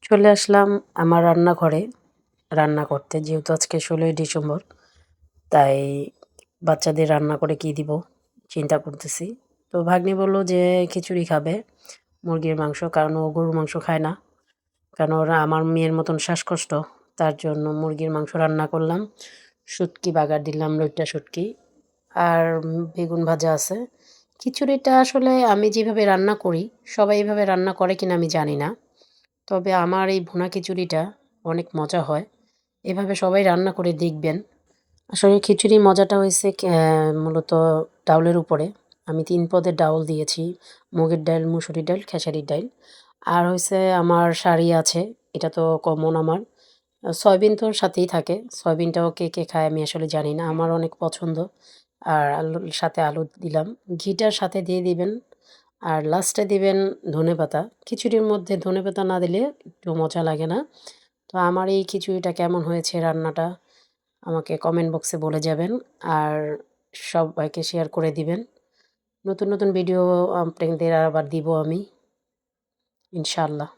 চলে আসলাম আমার রান্নাঘরে রান্না করতে, যেহেতু আজকে 16ই ডিসেম্বর। তাই বাচ্চাদের রান্না করে কি দিব চিন্তা করতেছি। তো ভাগ্নি বলল যে খিচুড়ি খাবে, মুরগির মাংস, কারণ ও গরুর মাংস খায় না, কারণ ওরা আমার মেয়ের মতন শ্বাসকষ্ট। তার জন্য মুরগির মাংস রান্না করলাম, শুটকি বাগার দিলাম, লইট্টা শুটকি, আর বেগুন ভাজা আছে। খিচুড়িটা আসলে আমি যেভাবে রান্না করি সবাই এভাবে রান্না করে কিনা আমি জানি না, তবে আমার এই ভুনা খিচুড়িটা অনেক মজা হয়। এভাবে সবাই রান্না করে দেখবেন। আসলে খিচুড়ির মজাটা হয়েছে মূলত ডাউলের উপরে। আমি ৩ পদের ডাউল দিয়েছি: মুগের ডাল, মুসুরির ডাল, খেসারির ডাল। আর হয়েছে আমার শাড়ি আছে, এটা তো কমন আমার। সয়াবিন তো সাথেই থাকে, সয়াবিনটাও কে, কে খায় আমি আসলে জানি না। আমার অনেক পছন্দ। আর আলুর সাথে আলু দিলাম। ঘিটার সাথে দিয়ে দিবেন। আর লাস্টে দিবেন ধনেপাতা। খিচুড়ির মধ্যে ধনেপাতা না দিলে একটু মজা লাগে না। তো আমার এই খিচুড়িটা কেমন হয়েছে রান্নাটা আমাকে কমেন্ট বক্সে বলে যাবেন। আর সবাইকে শেয়ার করে দিবেন। নতুন, নতুন ভিডিও আপনাদের আবার দিব আমি, ইনশাআল্লাহ।